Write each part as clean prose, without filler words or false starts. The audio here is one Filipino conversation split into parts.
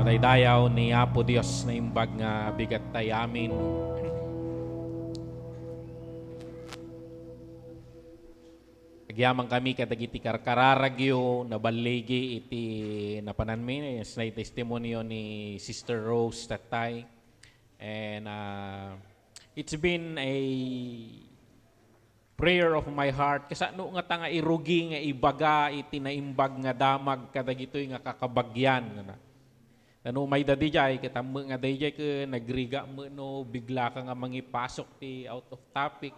Madaydayaw ni Apo Dios na imbag nga bigat tay amin. Agyaman kami kadagiti karkararagyo na baligi iti napananmin na testimonyo ni Sister Rose tatay. And it's been a prayer of my heart kasi no nga tanga irugi nga ibaga iti naimbag nga damag kadagitoy nga kakabagyan na. Ano may dadijay kita nga dadijay ke nagriga mo no bigla ka nga mangipasok ti out of topic.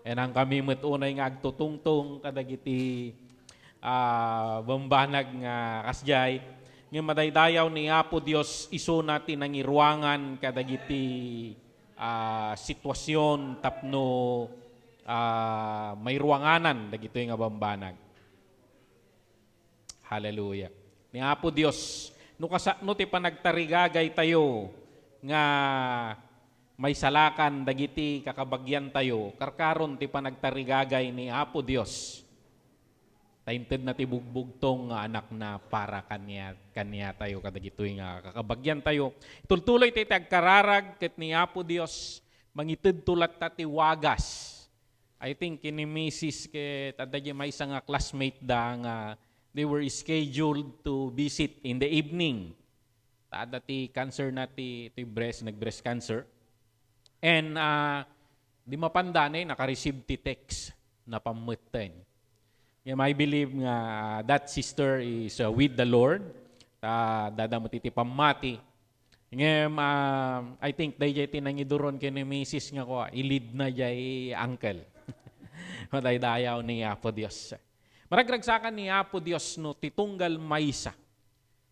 And ang kami matunay nga agtutungtong kadagiti bambanag nga kasjay nga madaydayaw ni Apo Dios iso natin ang iruangan kadagiti sitwasyon tapno may ruanganan dagito nga bambanag. Hallelujah. Ni Apo Dios no ti panagtarigagay tayo nga may salakan dagiti kakabagyan tayo karkaron ti panagtarigagay ni Apo Dios. Tainted na ti bugbugtong nga anak na para kanya tayo kadagitoy nga kakabagyan tayo. Tultuloy ti agkararag ket ni Apo Dios mangited tulat ta ti wagas. I think kini Mrs. ket adda may isang classmate da nga they were scheduled to visit in the evening. Tada ti cancer na ti breast, nag-breast cancer. And di mapandanay, naka-receive ti text na pamutin. I believe nga that sister is with the Lord. Dadamot iti pamati. I think dahil tinangiduron kini Mrs. nga ko, ilid na jay uncle. Madaydayaw ni Apo Dios. Maragragsakan ni Apo Dios no titunggal maysa.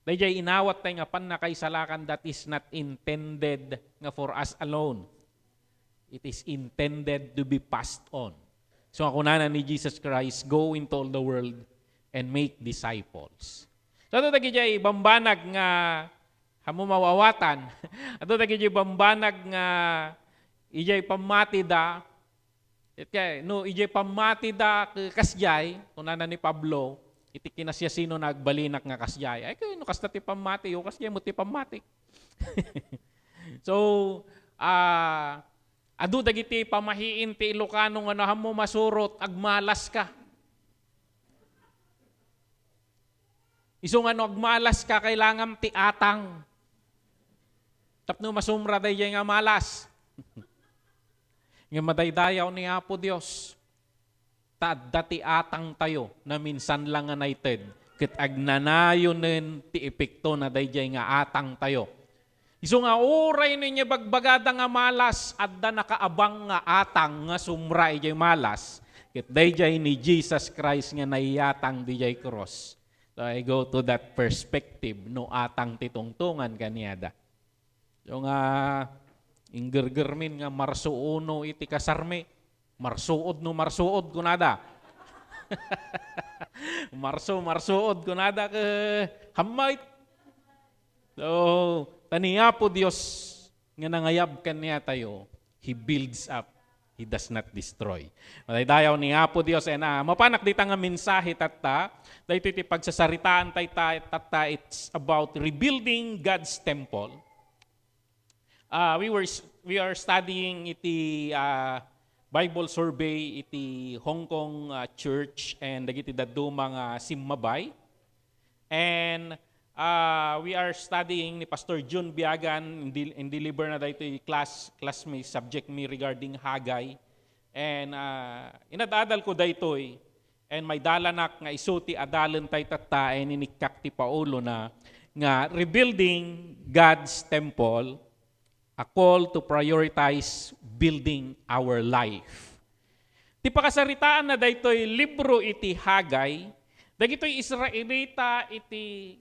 Dahil inawat tayo nga panakaisalakan that is not intended nga for us alone. It is intended to be passed on. So ako na ni Jesus Christ, go into all the world and make disciples. So ito tagi bambanag nga hamo mawawatan. Ito tagi bambanag nga ijay pamati da. No, ijay pamati da kasjay, kunana ni Pablo, iti kinasya sino nagbalinak nga kasjay. Ay kayo no kasta ti pamati, o kasjay mo ti pamati. So, adu dagiti pamahiin ti Ilocano nga nahamo masurot agmalas ka. Isu nga no agmalas ka kailangan ti atang. Tapno masumra dayjay nga malas. Nga madaydayaw ni Apo Dios. Dati atang tayo na minsan lang nga naited. Ket agnanayonen ti epekto na dayjay nga atang tayo. Isu nga oray ninyo bagbagada nga malas adda nakaabang nga atang nga sumra ijay malas. Ket dayjay ni Jesus Christ nga naiyatang dijay cross. So I go to that perspective no atang titungtungan kaniada. So nga inggergermin nga marsuuno iti kasarmi. Marsuod no marsuod kunada. Marsuod kunada ke hamait. So tani Apo Dios nga nangayab kanya tayo, He builds up, He does not destroy. Madaydayaw ni Apo Dios and mapanak dita nga mensahe tatta, dahito iti pagsasaritaan tatta, it's about rebuilding God's temple. We are studying iti Bible survey iti Hong Kong church and dagiti dadto mga simmabay. And we are studying ni Pastor June Biagan and deliver na dito yung class may subject me regarding Hagay. And inadadal ko dito and may dalanak nga isuti adalan tayo tata and inikak ti Paulo na nga rebuilding God's temple, a call to prioritize building our life. Ti pakasaritaan na dito yung libro iti Hagay, dagito'y Israelita iti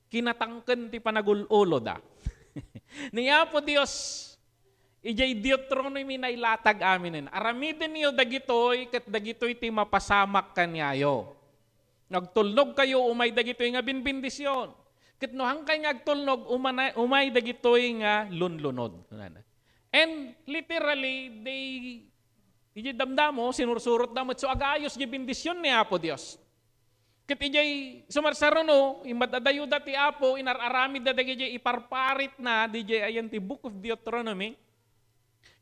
kinatangken ti panagulo da. Ni Apo Dios, ijay Deuteronomy na ilatag aminin. Aramidin niyo dagitoy, kat dagitoy ti mapasamak kanyayo. Nagtulnog kayo, umay dagitoy nga binbindisyon. Kat no hangkay nga agtulnog, umay dagitoy nga lunlunod. And literally, ijay damdamo, sinursurot damot, so agayos di bindisyon ni Apo Dios. Ket ijay sumarsarono, imadadayo dati Apo, inararamid da dagijay iparparit na, dijay ayan ti Book of Deuteronomy.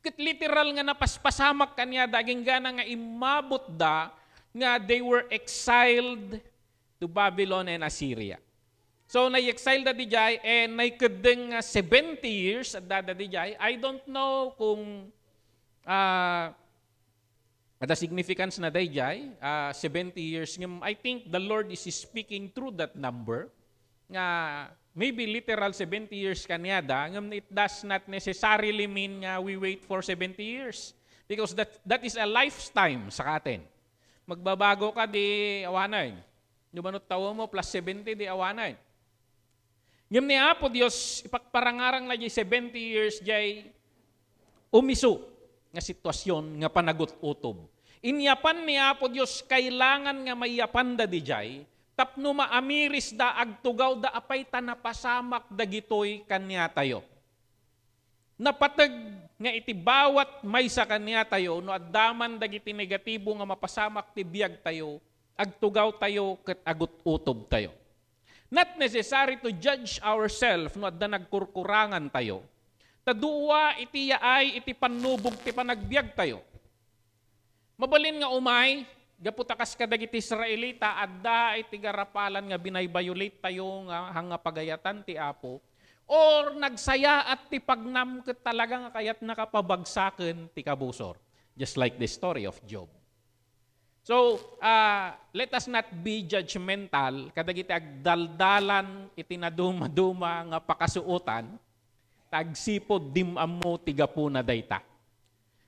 Ket literal nga napaspasamak kanya, daging gana nga imabot da, nga they were exiled to Babylon and Assyria. So, na-exile da dijay, and naikadeng 70 years at da dijay. I don't know kung the significance na dijay, 70 years. I think the Lord is speaking through that number. Nga maybe literal 70 years kanyada, it does not necessarily mean nga we wait for 70 years. Because that is a lifetime sa atin. Magbabago ka, di awanay. Numanot tawo mo, plus 70, di awanay. Ngam ni Apo Dios, ipakparangarang na di 70 years jay umiso nga sitwasyon nga panagot-utob. Inyapan ni Apo Dios, kailangan nga mayapan da di jay, tapno maamiris da agtugaw da apay tanapasamak da gitoy kanya tayo. Napatag nga iti bawat may sa kanya tayo, no addaman dagiti negatibo nga mapasamak ti biyag tayo, agtugaw tayo ket agut-utob tayo. Not necessary to judge ourselves no adda nagkurkurangan tayo. Tadua iti yaay iti panubog ti panagbiag tayo. Mabalin nga umay, gaputakas ka dagiti Israelita, adda iti garapalan nga binaybayulate tayo nga hanga pagayatan ti Apo, or nagsaya at ti pagnam ket talaga nga kayat nakapabagsaken ti kabusor. Just like the story of Job. So, let us not be judgmental kadagiti agdaldalan iti naduma-duma nga pakasuotan, tagsipod dimam mo tigapo na dayta.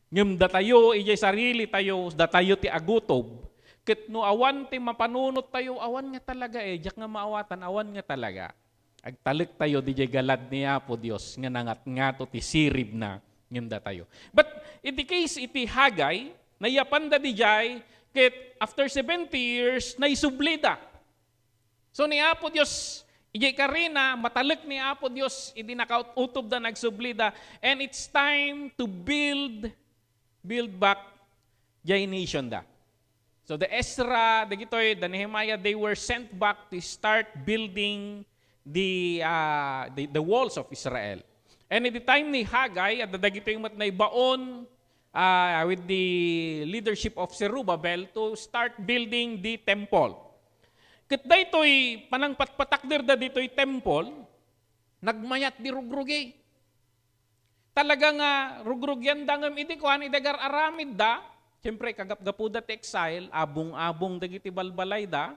Ngem datayo, ijay sarili tayo, datayo ti agutob, ket no awan ti mapanunot tayo, awan nga talaga jak nga maawatan, awan nga talaga. Agtalik tayo, dijay galad ni Apo Dios, nga nangat-ngato ti sirib na, ngem datayo. But, in the case iti Hagay, nayapan da dijay, ket after 70 years, naisublida. So ni Apo Dios, ijay karina, matalik ni Apo Dios, idi nakautob da nagsublida, and it's time to build back jay nation da. So the Ezra, the Nehemiah, they were sent back to start building the walls of Israel. And at the time ni Hagay, at dagito yung matnaybaon, with the leadership of Zerubbabel to start building the temple. Ket daytoy panangpatpatakder da ditoy temple, nagmayat di rugrugi. Talaga nga rugrugyan dangam iti kuan idagar aramid da. Siyempre kagapgapuda ti exile, abong-abong dagiti balbalay da.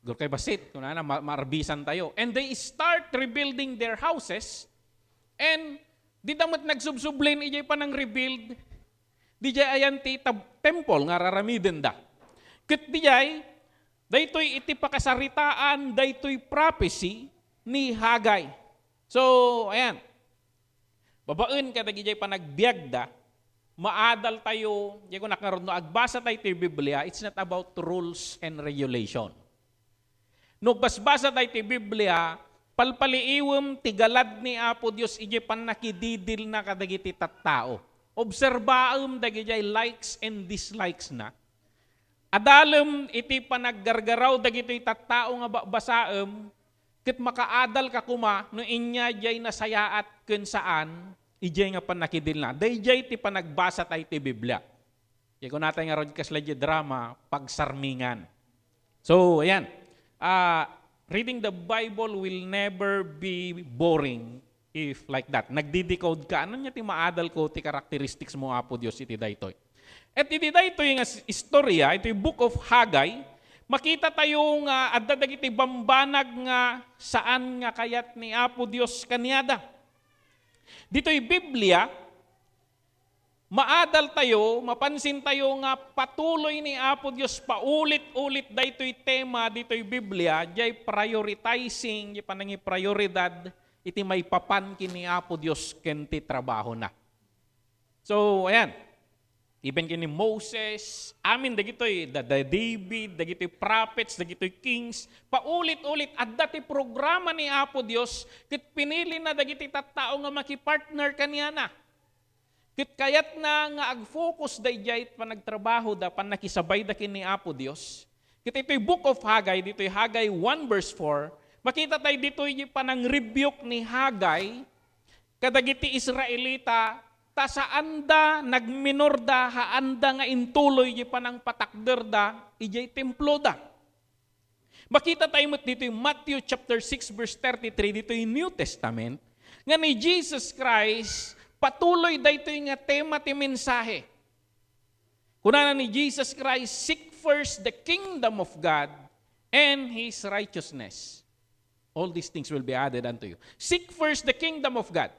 Gur kay basit kun ana maarbisan tayo. And they start rebuilding their houses, and di damat nagsubsublin ijay panang rebuild, di jay ayan ti temple nga raramiden da. Ket di jay, daytoy iti pakasaritaan, daytoy prophecy ni Hagay. So, ayan, babaen ka dagi jay panagbiag da, maadal tayo, jay ko nakaroon no, agbasa tayo ti Biblia, it's not about rules and regulation. No, basbasa tayo ti Biblia, palpaliiwem ti galad ni Apo Dios ije panakididil na kadagiti tattao. Obserbaem dagiti likes and dislikes na. Adalem iti panaggargaraw dagiti tattao nga basaem ket makaadal ka kuma no inya jay nasayaat ken saan ijay nga panakidil na. Dayjay ti panagbasa tayo ti Biblia. Kaya kung natin nga ron kasladya drama, pagsarmingan. So, ayan. Reading the Bible will never be boring if like that. Nagdidecode ka, ano niya ti maadal ko ti characteristics mo Apo Dios iti daytoy. At iti daytoy nga istorya, ito yung Book of Hagay, makita tayo nga adda dagiti bambanag nga saan nga kayat ni Apo Dios kaniada. Dito'y Biblia, maadal tayo, mapansin tayo nga patuloy ni Apo Dios paulit-ulit daytoy tema dito'y Biblia, jay prioritizing, jay panangi prioridad, iti may papan kini Apo Dios kenti trabaho na. So, ayan, even kini Moses, amin dagitoy, da David, dagitoy prophets, dagitoy kings, paulit-ulit, adda ti programa ni Apo Dios, ket pinili na dagiti tattao nga makipartner kaniya na. Kit kayat na nga ag-focus dayjay panagtrabaho da pan nakisabay da kini Apo Dios. Kita ito'y Book of Haggai, dito'y Haggai 1 verse 4, makita tayo dito'y panang rebuke ni Haggai, kadagiti Israelita, ta saan da nagminorda, haanda nga intuloy, di panang patakder da, ijay templo da. Makita tayo mo dito yung Matthew chapter 6 verse 33, dito yung New Testament, nga ni Jesus Christ, patuloy dito yung nga tema ti mensahe. Kunana ni Jesus Christ, seek first the kingdom of God and His righteousness. All these things will be added unto you. Seek first the kingdom of God.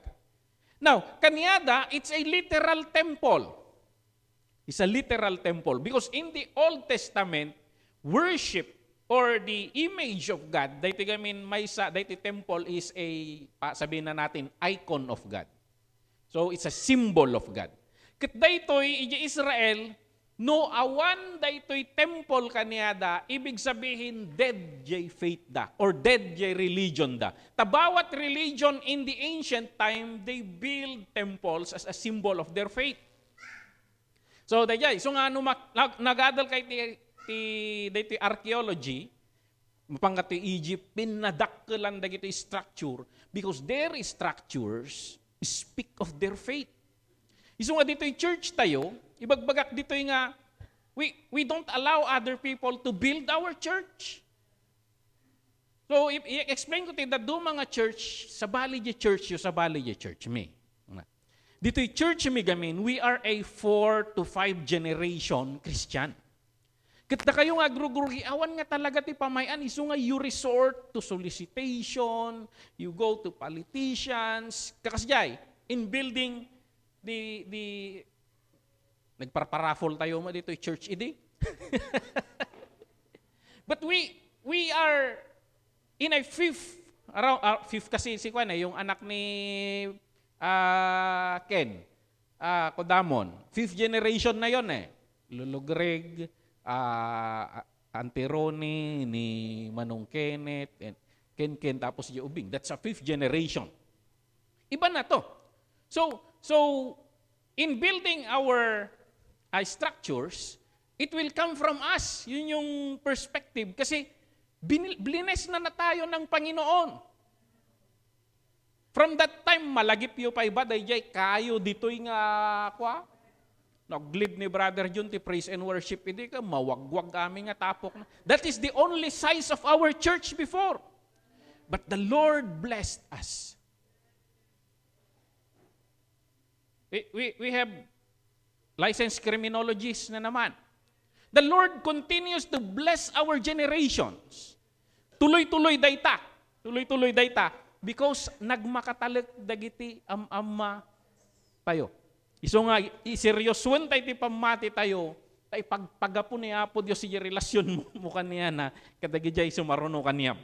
Now, kanyada, it's a literal temple. It's a literal temple because in the Old Testament, worship or the image of God, dahito gamin may sa, dahito temple is a, sabihin na natin, icon of God. So, it's a symbol of God. Kat dahito'y Israel, no awan dahito'y temple kanyada, ibig sabihin, dead jay faith da, or dead jay religion da. Tabawat religion in the ancient time, they build temples as a symbol of their faith. So, dahil, so nga, nagadal kay dito archaeology, mapangkat Egypt, pinadakkelan dagito structure because their structures speak of their faith. Iso nga dito church tayo, ibagbagak dito nga, we don't allow other people to build our church. So, i-explain ko tayo do mga church, sa bali church, sa bali church me. Dito church me gamin, we are a 4 to 5 generation Christian. Kita kayo nga agrugurugi, awan nga talaga ti pamayan, iso nga you resort to solicitation, you go to politicians, kakasjay, in building nagparparafol tayo mo dito, church idi. But we are in a fifth kasi si Kwan yung anak ni Ken, Kodamon, 5th generation na yon Lolo Greg, Antironi, ni Manong Kenneth, and Ken, tapos si Ubing. That's a 5th generation. Iba na to. So in building our structures, it will come from us. Yun yung perspective. Kasi blines na tayo ng Panginoon. From that time, malagip yung pa iba, dahil kayo dito'y nga, naglib ni Brother Jun ti praise and worship, hindi ka mawagwag kami nga tapok na. That is the only size of our church before. But the Lord blessed us. We have licensed criminologists na naman. The Lord continues to bless our generations. Tuloy-tuloy dayta. Tuloy-tuloy dayta. Because nagmakatalik dagiti ama tayo. Iso nga, iseryosuan tayo ti pamati tayo, tayo pagpagapo ni Apo Diyos siya relasyon mo kaniya na kadagijay sumaruno kaniya.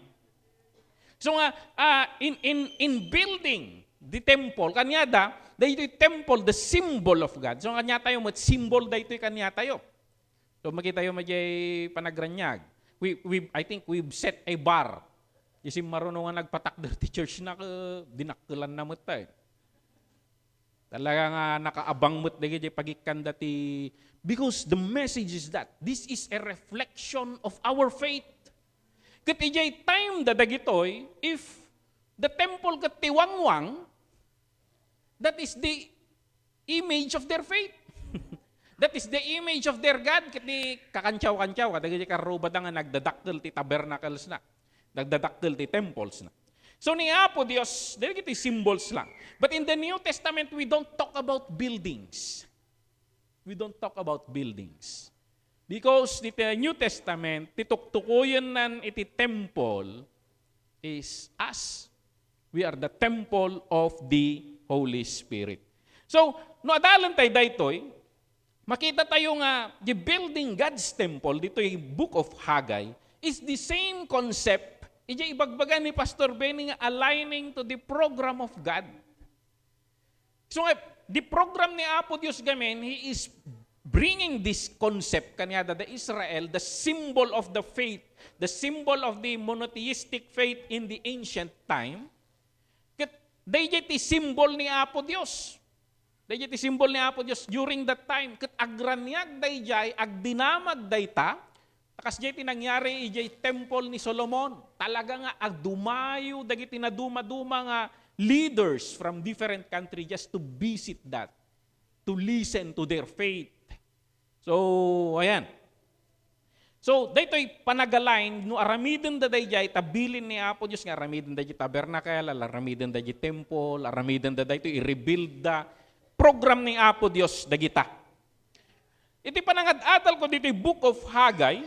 So nga, in building the temple, kaniya dahito temple, the symbol of God. So kaniya tayo, symbol dahito kaniya tayo. So makita tayo majay panagranyag. I think we've set a bar. Kasi marunong nga nagpatakder ti church na dinakkelan na mo tayo. Talaga nga nakaabang mo't dagi pagikanda ti, because the message is that this is a reflection of our faith. Kat ijay time da dagitoy, if the temple kat tiwangwang, that is the image of their faith. That is the image of their God. Kat ni kakantyaw-kantyaw, kadagiti karubad nga nagdadakkel ti tabernacles na, nagdadakkel ti temples na. So ni Apo Diyos, dahil ito symbols lang. But in the New Testament, we don't talk about buildings. We don't talk about buildings. Because the New Testament, tituktukuyan nan iti temple is us. We are the temple of the Holy Spirit. So, no adalan tayo daytoy, makita tayo nga, the building God's temple, dito yung Book of Haggai, is the same concept. Ija ibagbagan ni Pastor Benny nga aligning to the program of God. So, the program ni Apo Diyos gamin, He is bringing this concept kanya the Israel, the symbol of the faith, the symbol of the monotheistic faith in the ancient time. Dahil iti symbol ni Apo Diyos. Dahil iti symbol ni Apo Diyos during that time. Kat agranyag dayjay, agdinamag dayta, Takas jay tinangyari ijay temple ni Solomon. Talaga nga agdumayo dagiti na duma-duma nga leaders from different countries just to visit that, to listen to their faith. So, ayan. So, daytoy panagalain, no aramidin da dayjay, tabilin ni Apo Diyos nga, aramidin da jay tabernacle, aramidin da jay temple, aramidin da daytoy, i-rebuild da program ni Apo Diyos dagita. Iti panangad-atal ko dito Book of Haggai,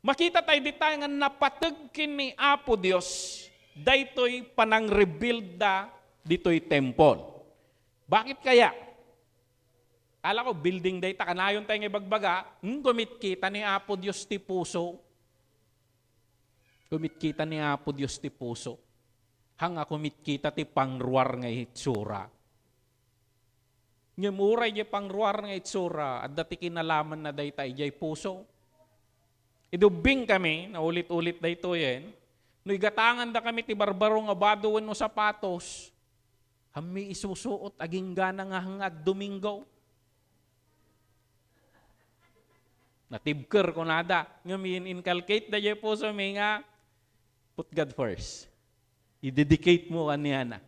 makita tayo dito nga napatagkin ni Apo Diyos, daytoy panang-rebuild da dito'y temple. Bakit kaya? Ala ko, building data, kanayon tayo ng ibagbaga, gumit kita ni Apo Diyos ti puso. Gumit kita ni Apo Diyos ti puso. Hanga kumit kita ti pangruar nga itsura. Ngamuray di pangruar nga itsura, at dati kinalaman na data ijay puso. Idubing kami, na ulit-ulit dayto yan, no igatangan da kami ti barbaro nga baduan no sapatos, kami isusuot aging gana nga hangad Domingo. Natibker ko nada. Ngamin inculcate da po sa mga put God first. I-dedicate mo kaniyana.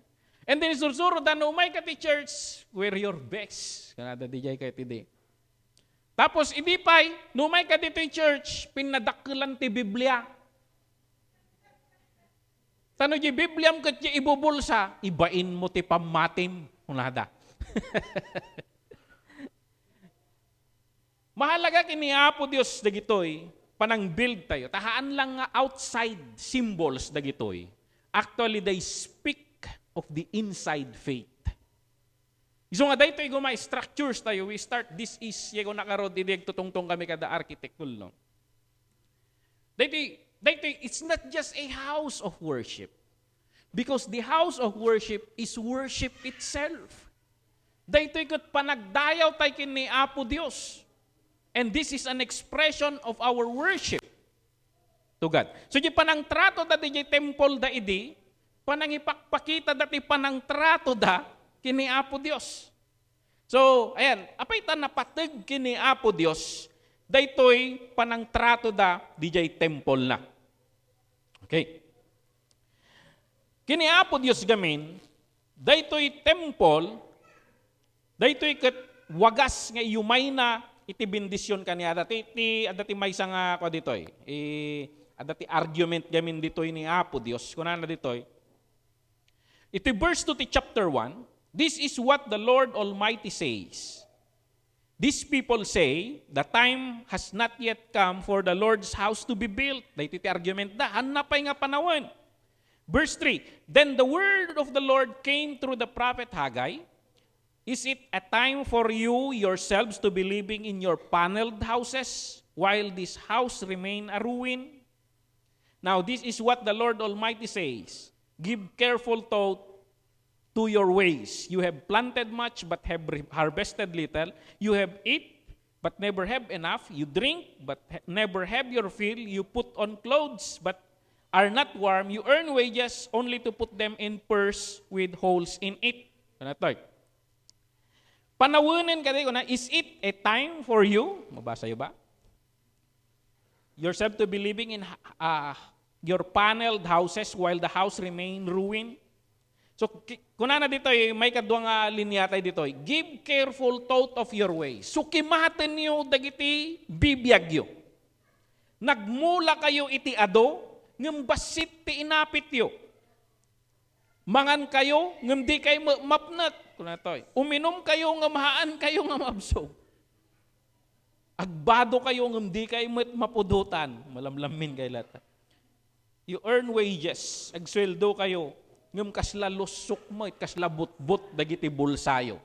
And then sursuro da no umay ka ti church, wear your best. Kanada di jay kay ti. Tapos idipay, no umay ka ti church, pinadakkelan ti Biblia. Tano di Biblia mo kat ibubulsa, ibain mo ti pamatim. Kunada. Mahalaga kini Apo Dios dagitoy panang build tayo. Tahaan lang nga outside symbols dagitoy. Actually they speak of the inside faith. Iso nga daytoy gumay structures tayo. We start this is yego nakarod idig tutungtong kami kada architectural no. Daytoy it's not just a house of worship. Because the house of worship is worship itself. Daytoy ket panagdayaw tay kini Apo Dios. And this is an expression of our worship to God. So di panang trato dati di temple da idi, panang ipakpakita dati panang trato da kini Apo Dios. So, ayan, apay ta napateg kini Apo Dios, daytoy panang trato da di temple na. Okay. Kini Apo Dios gamin, daytoy temple, daytoy ket wagas nga yumay na iti bendisyon kaniya adati may isang ko ditoy adati argument gamin ditoy ni Apo Dios kunana ditoy iti verse 2 ti chapter 1. This is what the Lord Almighty says. These people say the time has not yet come for the Lord's house to be built. Dito ti argument da hanapay nga panawon. Verse 3, then the word of the Lord came through the prophet Haggai. Is it a time for you yourselves to be living in your paneled houses while this house remain a ruin? Now this is what the Lord Almighty says. Give careful thought to your ways. You have planted much but have harvested little. You have eat but never have enough. You drink but never have your fill. You put on clothes but are not warm. You earn wages only to put them in purse with holes in it. Panawunin ka na, is it a time for you? Mabasa yun ba? Yourself to be living in your paneled houses while the house remain ruined? So, kunana dito, may kadwang linya tayo dito. Give careful thought of your ways. Sukimaten niyo dagiti bibiyagyo. Nagmula kayo iti ado, ngambasit ti inapit yo. Mangan kayo, ngam di kayo mapnat. Uminom kayo, ngamahaan kayo, ngamabso. Agbado kayo, ngam di kayo mapudutan. Malamlamin kayo lata. You earn wages, agsweldo kayo, ngam kasla lusok mo, kasla butbut, dagiti bulsayo.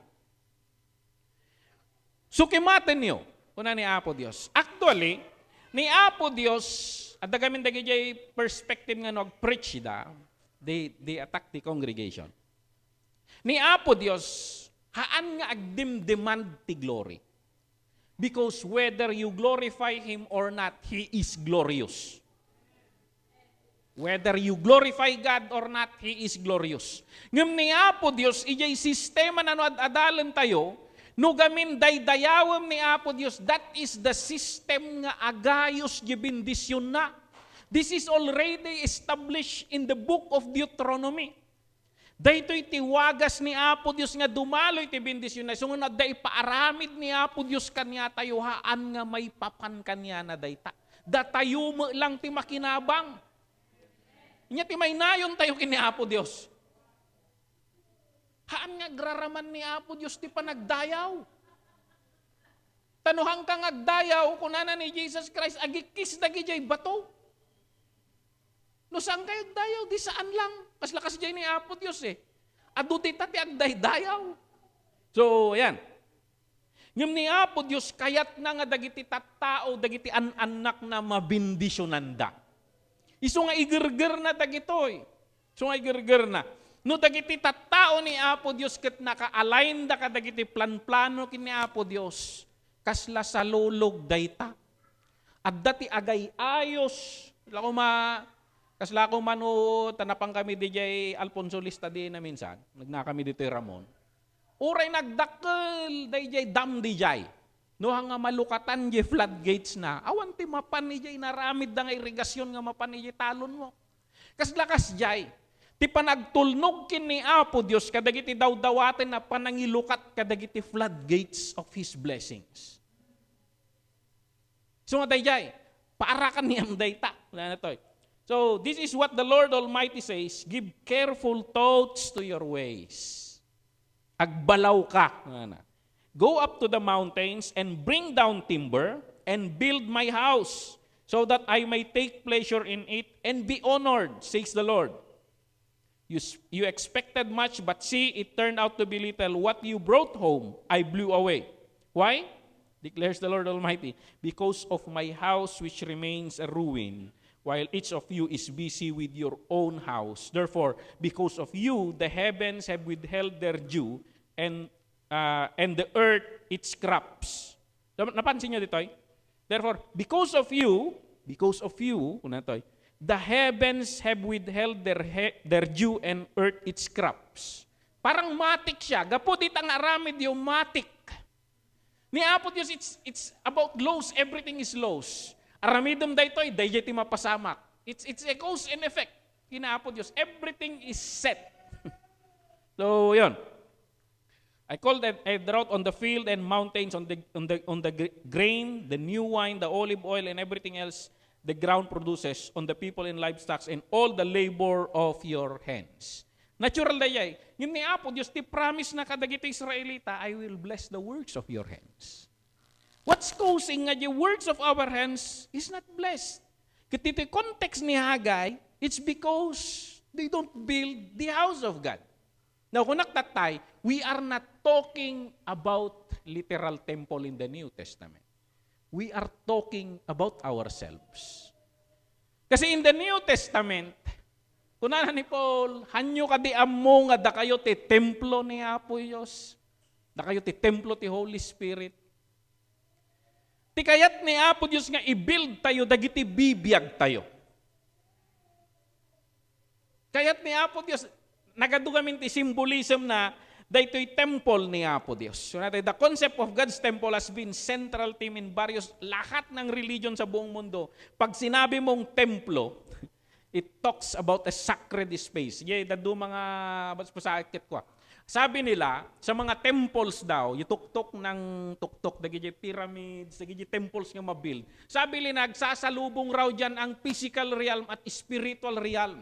Sukimaten nyo, kuna ni Apo Dios. Actually, ni Apo Dios, at dagamin dagiti perspective nga nag-preach da, they attack the congregation. Ni Apo Dios, haan nga agdimdemand ti glory. Because whether you glorify Him or not, He is glorious. Whether you glorify God or not, He is glorious. Ngam ni Apo Dios, ijay sistema na adalan tayo, Nugamin daydayawam ni Apo Dios, that is the system nga agayos gibindisyon na. This is already established in the book of Deuteronomy. Daytoy tiwagas ni Apo Dios nga dumaloy ti bindisyon na. Sunod na day paaramid ni Apo Dios kanya tayuhaan nga may papan kanya na dayta. Datayo mo lang ti makinabang. Inya ti may nayon tayo kini Apo Dios. Haan nga graraman ni Apo Dios ti panagdayaw. Tanuhang ka ngagdayaw kunana ni Jesus Christ agikis dagi jay bato. No saan kayo agdayaw? Di saan lang. Kas jay ni Apo Dios eh. Aduti ti agdaydayaw. So, yan. Ngem ni Apo Dios kayat na nga dagiti tattao, dagiti anak na mabindisyonan da. Isu nga igirgir na dagitoy. Isu nga igirgir na. No dagiti tattao ni Apo Dios ket naka-align da ka dagiti plan-plano kini Apo Dios. Kasla sa lulog dayta. Adda ti agay ayos. Kasla ko mano tanapang kami DJ Alfonso Lista di na minsan. Nagnakami dito Ramon. Uray nagdakkel DJ dam DJ. No nga malukatan di floodgates na. Awan ti mapan ni DJ naramid da nga irigasyon nga mapan ni DJ talon mo. Kasla jay. Ti panagtulnog kini Apo Dios kadagiti dawdawaten na panangilukat kadagiti floodgates of His blessings. So nga dayjay, paarakan niyam dayta. So this is what the Lord Almighty says, give careful thoughts to your ways. Agbalaw ka. Go up to the mountains and bring down timber and build my house so that I may take pleasure in it and be honored, says the Lord. You expected much, but see, it turned out to be little. What you brought home, I blew away. Why? Declares the Lord Almighty. Because of my house which remains a ruin, while each of you is busy with your own house. Therefore, because of you, the heavens have withheld their dew, and the earth its crops. Napansin nyo dito? Therefore, because of you, the heavens have withheld their dew and earth its crops. Parang matik siya. Gapo dit ang aramid yung matik. Ni Apo Dios, it's about loss. Everything is loss. Aramidom daytoy, dayjay mapasamak. It's a cause and effect. Kina Apo Dios, everything is set. So, yun. I called a drought on the field and mountains, on the grain, the new wine, the olive oil, and everything else the ground produces, on the people and livestock, and all the labor of your hands. Natural da yay. Yung ni Apo Dios, ti promise na kadagiti Israelita, I will bless the works of your hands. What's causing nga the works of our hands is not blessed? Kititi context ni Haggai, it's because they don't build the house of God. Now, kung naktatay, we are not talking about literal temple in the New Testament. We are talking about ourselves. Kasi in the New Testament, kunana ni Paul, hanyo ka di ammo nga da kayo ti templo ni Apo Diyos, da kayo ti templo ti Holy Spirit. Ti kayat ni Apo Diyos nga i-build tayo, dagiti bibiyag tayo. Kayat ni Apo Diyos, nagadugamin ti symbolism na daytoy temple ni Apo Dios. So, the concept of God's temple has been central theme in various, lahat ng religion sa buong mundo. Pag sinabi mong templo, it talks about a sacred space. Yay, dado mga, pasakit ko. Sabi nila, sa mga temples daw, yung tuktok ng tuktok, dagiti pyramids, dagiti temples nga mabuild. Sabi nila, nagsasalubong raw dyan ang physical realm at spiritual realm.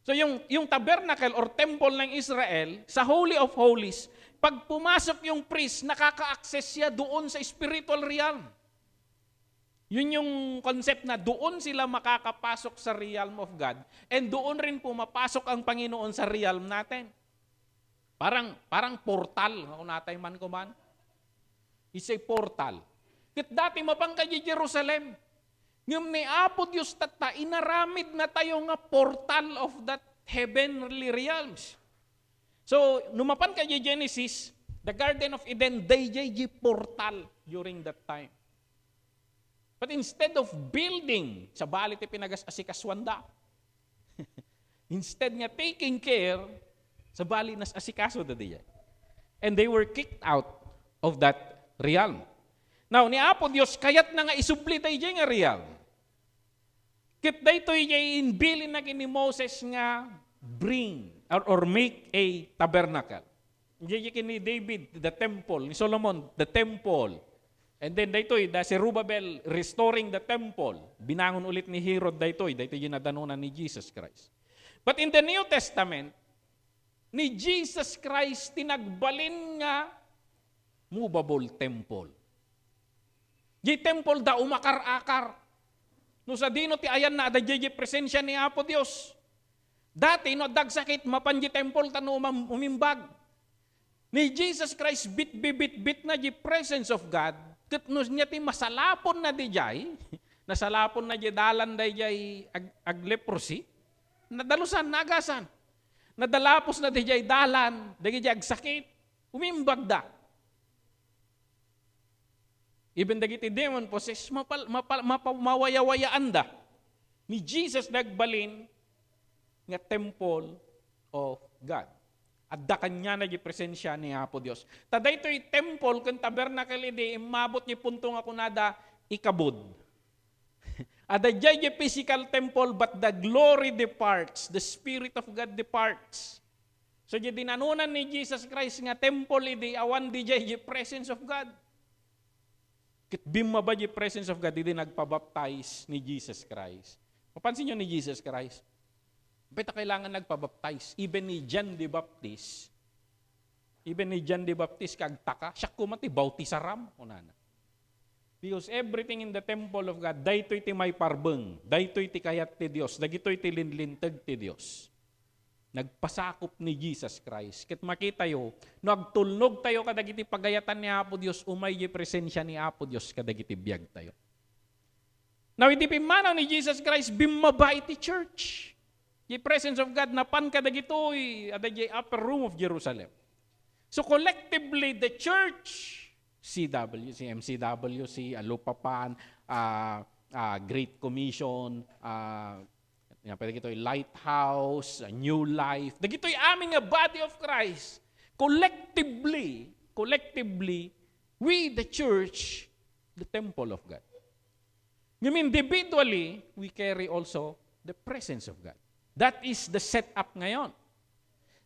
So yung tabernacle or temple ng Israel, sa Holy of Holies, pag pumasok yung priest, nakaka-access siya doon sa spiritual realm. Yun yung concept na doon sila makakapasok sa realm of God and doon rin pumapasok ang Panginoon sa realm natin. Parang portal, kung natay man ko man. It's a portal. Kit dati mapangka di Jerusalem, ngam ni Apo Diyos tata, inaramid na tayo nga portal of that heavenly realms. So, numapan ka di Genesis, the Garden of Eden, day portal during that time. But instead of building, sa balit pinagas-asikaswanda, instead nga taking care, sa bali nas asikaso da diya. And they were kicked out of that realm. Now, ni Apo Dios, kayat na nga isubli tayo dyan nga realm. Kit daytoy jay inbilin na ni Moses nga bring or make a tabernacle. Jay kini David, the temple, ni Solomon, the temple. And then daytoy, da si Zerubbabel restoring the temple. Binangon ulit ni Herod daytoy yung nadanunan ni Jesus Christ. But in the New Testament, ni Jesus Christ tinagbalin nga movable temple. Di temple da umakar-akar. No sa dino ti ayan na adadya presensya ni Apo Dios. Dati no dagsakit mapanji temple tano umimbag. Ni Jesus Christ bit na di presence of God. Ket no niya ti masalapon na di jay. Nasalapon na di dalan day jay ag leprosy. Nadalusan nagasan. Nadalapos na di jay dalan, di jay ag sakit. Umimbag da. Even dagiti demon possess, mawayawayaan da. Ni Jesus nagbalin nga temple of God. At da kanya na presensya ni Apo Dios. Taday ito'y temple kung tabernacle ide, mabot ni punto nga kunada ikabod. Ada jay physical temple but the glory departs, the Spirit of God departs. So di dinanunan ni Jesus Christ nga temple ide, awan di jay presence of God. Kit bimma ba yung presence of God, hindi nagpabaptize ni Jesus Christ. Mapansin nyo ni Jesus Christ, beta kailangan nagpabaptize. Even ni John the Baptist, kagtaka, siya kumati, bautisaram. Unana. Because everything in the temple of God, daytoy ti may parbeng, daytoy ti kayat ti Diyos, dagitoy ti linlintag ti Diyos. Nagpasakop ni Jesus Christ. Kit makita yo, nagtulnog tayo kadagiti pagayatan ni Apo Dios, umay di presensya ni Apo Dios kadagiti biyag tayo. Now, iti pimanaw ni Jesus Christ, bimaba iti church. The presence of God, napan kadagitoy, ada di upper room of Jerusalem. So collectively, the church, CWC, MCWC, Alupapan, Great Commission, pwede ito Lighthouse, New Life. Dagito aming body of Christ. Collectively, we, the church, the temple of God. Individually, we carry also the presence of God. That is the setup ngayon.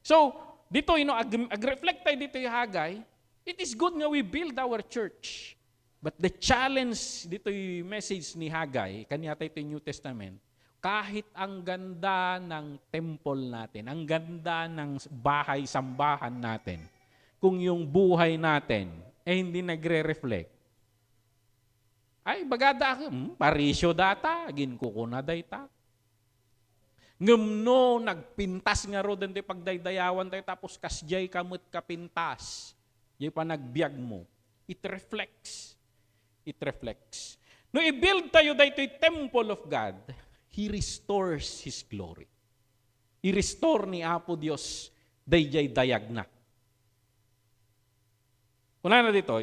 So, dito, ag-reflect tayo dito yung Hagay, it is good nga we build our church. But the challenge, dito yung message ni Hagay, kanya tayo ito yung New Testament, kahit ang ganda ng temple natin, ang ganda ng bahay-sambahan natin, kung yung buhay natin hindi nagre-reflect, ay bagada parisyo data, ginkuko na dayta. Ngumno, nagpintas nga ro dante pagdaydayawan tayo, tapos kasjay kamut kapintas, jay pa nagbiag mo. It reflects. No, i-build tayo daytoy temple of God, He restores His glory. I-restore ni Apo Dios dayjay dayag na. Una na dito,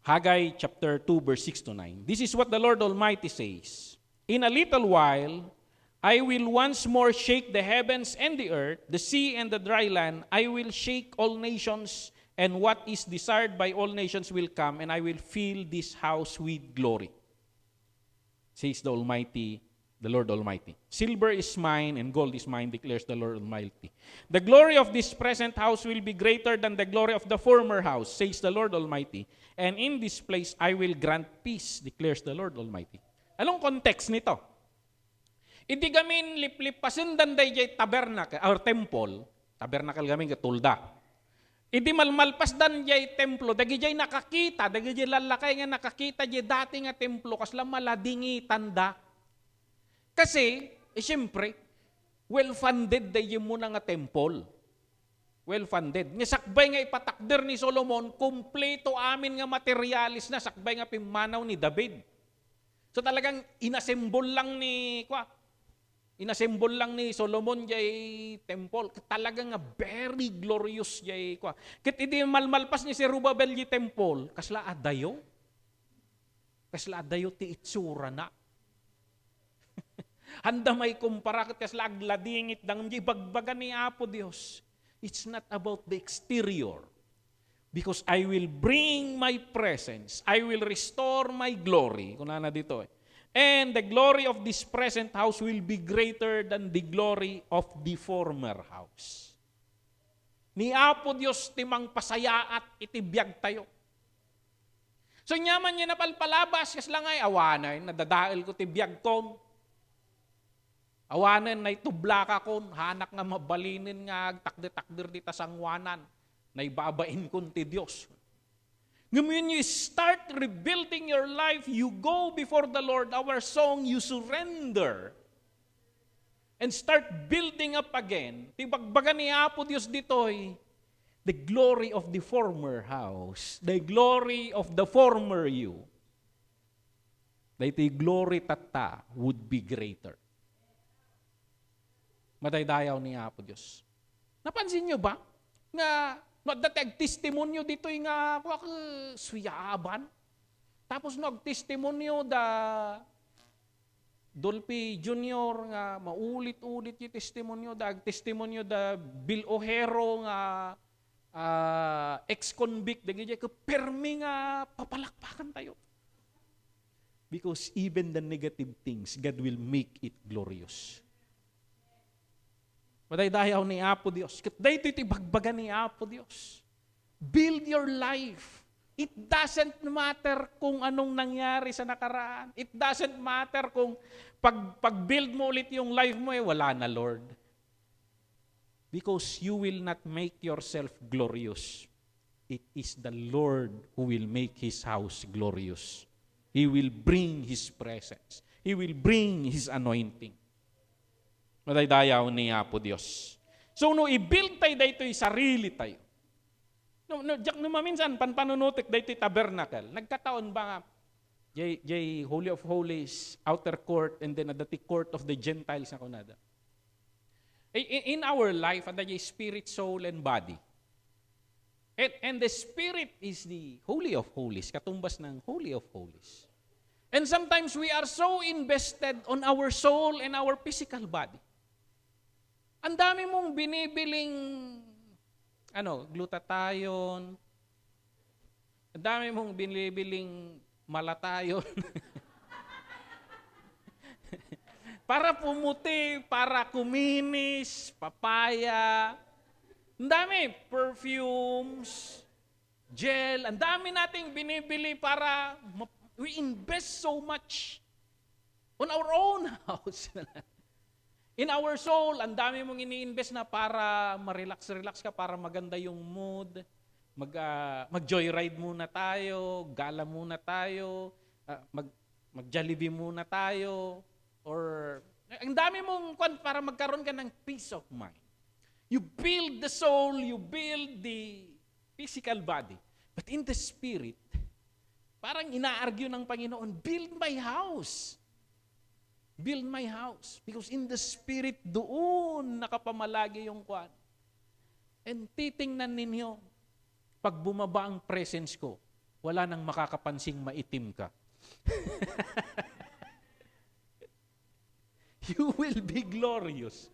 Haggai chapter 2 verse 6 to 9. This is what the Lord Almighty says. In a little while, I will once more shake the heavens and the earth, the sea and the dry land. I will shake all nations, and what is desired by all nations will come, and I will fill this house with glory, says the Almighty, the Lord Almighty. Silver is mine and gold is mine, declares the Lord Almighty. The glory of this present house will be greater than the glory of the former house, says the Lord Almighty. And in this place I will grant peace, declares the Lord Almighty. Anong context nito? Hindi gamin liplip pasundan dayjay tabernacle or temple, tabernacle gamin katulda. Hindi malmalpas dan jay templo, dagi jay nakakita, dagi jay lalakay nga nakakita jay dati nga templo, kasla maladingi tanda. Kasi, siyempre, well-funded dahi mo na nga temple. Well-funded. Nga sakbay nga ipatakder ni Solomon, kumpleto amin nga materialis na, sakbay nga pimanaw ni David. So talagang inassemble lang ni Solomon jay temple. Talagang nga very glorious jay kwa. Kit hindi malmalpas ni Zerubbabel jay temple, kasla adayo ti itsura na. Handa may kumpara kat kasla agladingit dang jay bagbagan ni Apo Dios. It's not about the exterior. Because I will bring my presence. I will restore my glory. Kung na dito eh. And the glory of this present house will be greater than the glory of the former house. Ni Apo Diyos timang pasayaat itibiyag tayo. So nyaman niya napalpalabas, kas lang ay awanay, nadadail ko tibiyag kon. Awanan na itubla ka kon, hanak nga mabalinin nga, takdir-takdir di tasangwanan, na ibabain kon ti Diyos. When you start rebuilding your life, you go before the Lord, our song, you surrender. And start building up again. Tibagbaga ni Apo Diyos ditoy, the glory of the former house, the glory of the former you, that the glory tata would be greater. Madaydayaw ni Apo Diyos. Napansin nyo ba? Nga, nagtestimonyo dito nga suyaban. Tapos nagtestimonyo da Dolphy Jr. nga maulit-ulit yung testimonyo da testimonyo da Bill Ojero nga ex-convict da gaya permi nga papalakpakan tayo. Because even the negative things, God will make it glorious. Madaydayaw ni Apo Diyos. Dahito iti bagbaga ni Apo Diyos. Build your life. It doesn't matter kung anong nangyari sa nakaraan. It doesn't matter kung pag-build mo ulit yung life mo, wala na, Lord. Because you will not make yourself glorious. It is the Lord who will make His house glorious. He will bring His presence. He will bring His anointing. Madaydayaw ni Apo Diyos. So, no, i-build tayo dito yung sarili tayo. No, maminsan, panpanunutik dito yung tabernacle. Nagkataon ba nga, jay Holy of Holies, outer court, and then at the court of the Gentiles na kunada. In our life, ada yung spirit, soul, and body. And the spirit is the Holy of Holies, katumbas ng Holy of Holies. And sometimes we are so invested on our soul and our physical body. Ang dami mong binibiling glutathione. Ang dami mong binibiling malatayon. Para pumuti, para kuminis, papaya. Ang dami, perfumes, gel. Ang dami nating binibili para we invest so much on our own house. In our soul, ang dami mong ini-invest na para ma-relax ka, para maganda yung mood. Mag-joyride muna tayo, gala muna tayo, mag-Jollibee muna tayo, or ang dami mong para magkaroon ka ng peace of mind. You build the soul, you build the physical body. But in the spirit, parang ina-argue ng Panginoon, build my house. Build my house. Because in the spirit, doon nakapamalagi yung kwan. And titingnan ninyo, pag bumaba ang presence ko, wala nang makakapansing maitim ka. You will be glorious.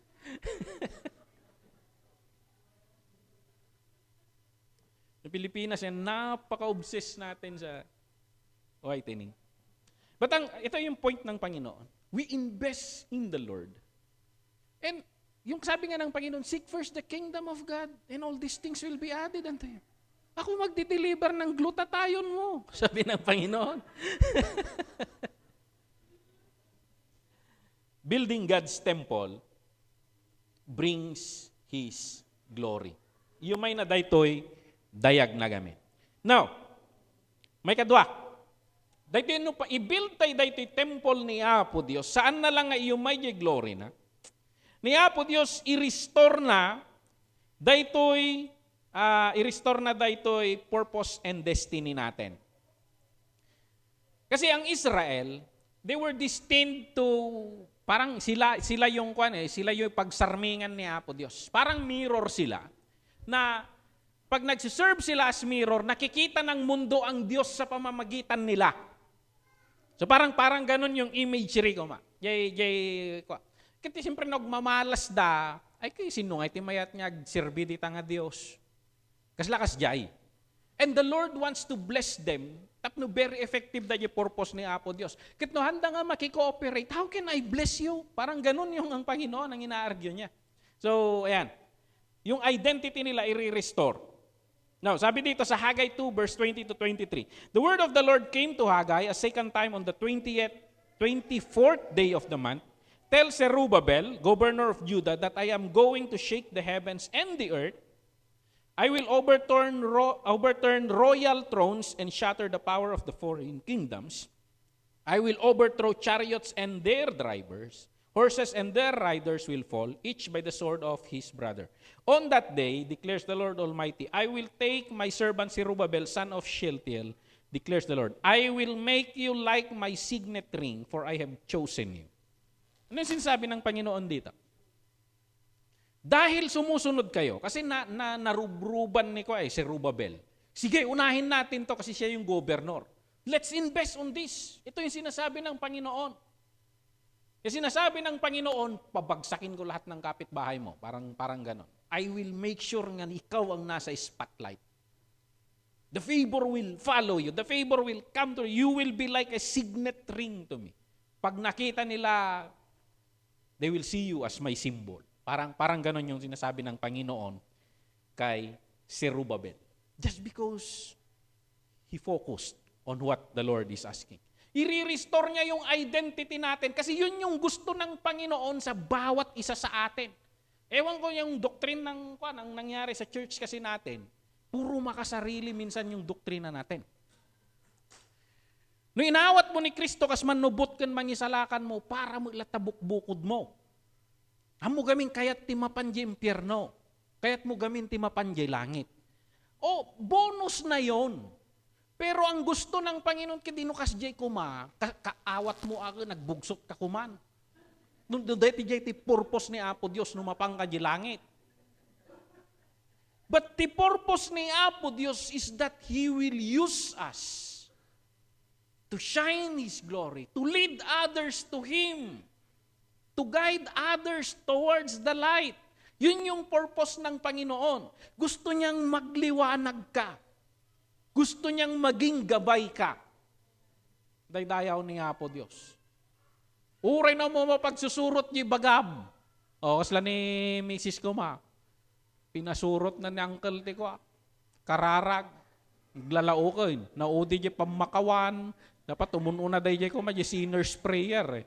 Sa Pilipinas, napaka-obsess natin sa whitening. But ito yung point ng Panginoon. We invest in the Lord. And yung sabi nga ng Panginoon, seek first the kingdom of God and all these things will be added unto you. Ako magdi-deliver ng glutathione mo, sabi ng Panginoon. Building God's temple brings His glory. Yung may na daytoy, dayag na gamit. Now, may kadwa. Dahito yun, i-build tayo dahito yung temple ni Apo Diyos. Saan na lang nga yung may glory na? Ni Apo Diyos, i-restore na dahito'y purpose and destiny natin. Kasi ang Israel, they were destined to, parang sila yung sila yung pagsarmingan ni Apo Diyos. Parang mirror sila, na pag nagsiserve sila as mirror, nakikita ng mundo ang Diyos sa pamamagitan nila. So parang ganun yung imagery ko ma. Kasi siyempre nagmamalas da, ay kay sino nga itimayat nga agserbi di nga Dios. Kaslakas jay. And the Lord wants to bless them. Tapno very effective da yung purpose ni Apo Dios. Kit no handa nga makikooperate, how can I bless you? Parang ganun yung ang Panginoon ang ina-argue niya. So, ayan. Yung identity nila i-restore. Now, sabi dito sa Haggai 2 verse 20 to 23. The word of the Lord came to Haggai a second time on the 24th day of the month. Tell Zerubbabel, governor of Judah, that I am going to shake the heavens and the earth. I will overturn royal thrones and shatter the power of the foreign kingdoms. I will overthrow chariots and their drivers. Horses and their riders will fall, each by the sword of his brother. On that day, declares the Lord Almighty, I will take my servant Zerubbabel, son of Shealtiel, declares the Lord. I will make you like my signet ring, for I have chosen you. Ano yung sinasabi ng Panginoon dito? Dahil sumusunod kayo, kasi narubruban ni Zerubbabel. Sige, unahin natin to kasi siya yung governor. Let's invest on this. Ito yung sinasabi ng Panginoon. Yung sinasabi ng Panginoon, pabagsakin ko lahat ng kapitbahay mo. Parang ganon. I will make sure nga ikaw ang nasa spotlight. The favor will follow you. The favor will come to you. You will be like a signet ring to me. Pag nakita nila, they will see you as my symbol. Parang ganon yung sinasabi ng Panginoon kay Zerubbabel. Just because he focused on what the Lord is asking. I-restore niya yung identity natin kasi yun yung gusto ng Panginoon sa bawat isa sa atin. Ewan ko yung doctrine ng nangyari sa church kasi natin, puro makasarili minsan yung doktrina natin. No inawat mo ni Kristo kas manubot kan mangisalakan mo para mo ilatabuk-bukod mo. Amo gamin kayat ti mapanji impyerno. Kayat mo gamin ti mapanji langit. O, bonus na yon. Pero ang gusto ng Panginoon kidinukas jay kuma, kaawat mo ako, nagbugsot ka kuman. Nung dati jay ti purpose ni Apo Dios numapang ka di langit. But the purpose ni Apo Dios is that He will use us to shine His glory, to lead others to Him, to guide others towards the light. Yun yung purpose ng Panginoon. Gusto niyang magliwanag ka. Gusto niyang maging gabay ka. Daydayaw ni Apo Dios. Uray na mo mapagsusurot ni bagab. O, kasla ni Mrs. Kuma. Pinasurot na ni Uncle ti ko. Kararag. Naglalao ko yun. Naudi di pamakawan. Dapat umununa day di ko ma di sinner's prayer eh.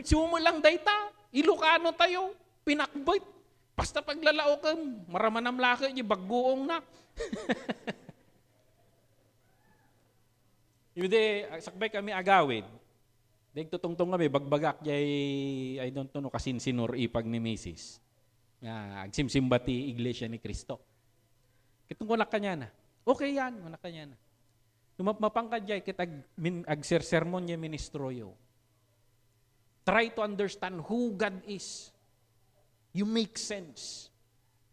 Sumo lang dayta. Ilocano tayo. Pinakbait. Basta paglalao ka, maramanam laki, di baggoong na. Yung di, sakbay kami agawid. Dahil tutungtong kami, bagbagak, I don't know, kasinsinor ipag ni Mrs. Agsimsimbati iglesia ni Kristo. Kitong kunak kanya na. Okay yan, kunak kanya na. Lumapmapang ka dyan, kita agsersermon niya ministroyo. Try to understand who God is. You make sense.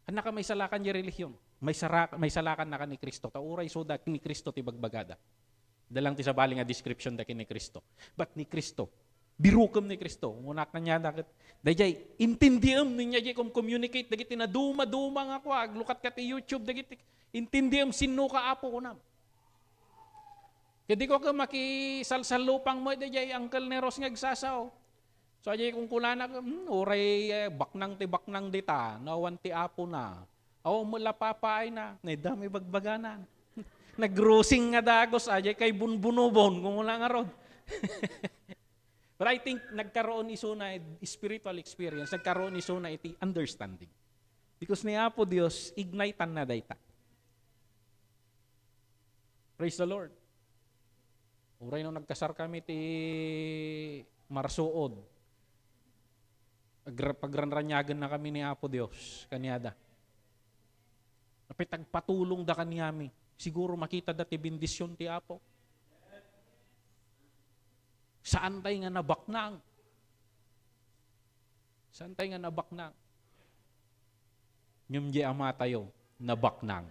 Anak ka may salakan niya relihiyon. May salakan na ka ni Kristo. Tauray so da ni Kristo ti bagbagada. Dalang ti sabaling nga description da ni Kristo. But ni Kristo, birukam ni Kristo. Ngunak na niya dakit. Dayjay, intindiam niya jay kung communicate. Dagiti na duma nga kwa. Lukat ka ti YouTube. Dagiti, intindiam sino ka apo ko na. Kaya di ko ka makisalsalupang mo. Dayjay, Uncle Neros nga agsasaw. So, ajay kung kulana, uray baknang ti baknang dita, nawan ti apo na. Aw, mula papaay na, dami bagbaganan. Nag-grossing nga dagos, ajay kay bunbunubon, kung wala nga rod. But I think nagkaroon iso na spiritual experience, nagkaroon iso na iti understanding. Because ni Apo Dios, ignitan na dayta. Praise the Lord. Uray nung nagkasar kami ti Marsuod. Pagranranyagan na kami ni Apo Dios, kanyada. Napitagpatulong da kanyami. Siguro makita dati bendisyon ti Apo. Saan tayo nga nabaknang? Saan tayo nga nabaknang? Nyum di ama tayo, nabaknang.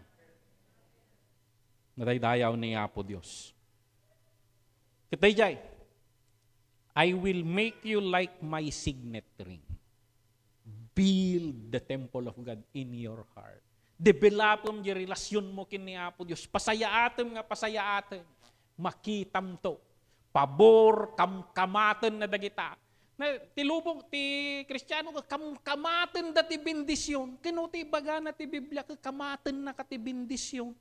Nadaydayaw ni Apo Dios. Kitay jay, I will make you like my signet ring. Build the temple of God in your heart. Developom di relasyon mo kini Apo Dios. Pasayaaten nga pasayaaten. Makitam to. Pabor, kamaten na dagita. Na tilubong ti Kristiyano ka kamaten da ti bendisyon. Kinuti baga na ti Biblia ka kamaten na ka ti bendisyon.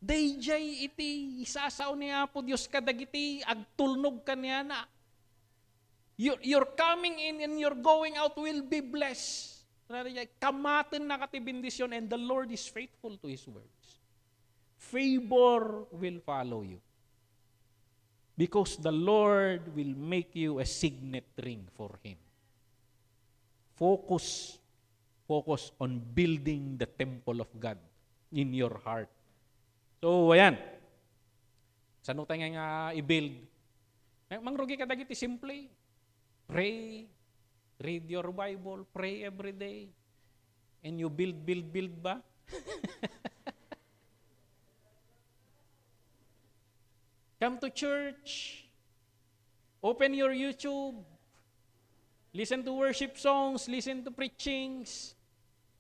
Dayjay iti isasaw ni Apo Dios kadagiti agtulnog kaniya na. Your coming in and your going out will be blessed. Kamaten na ka ti bendisyon and the Lord is faithful to His words. Favor will follow you. Because the Lord will make you a signet ring for Him. Focus on building the temple of God in your heart. So, ayan. Saan tayo nga i-build? Mangrugi ka dagiti simple. Pray. Read your Bible. Pray every day. And you build ba? Come to church. Open your YouTube. Listen to worship songs. Listen to preachings.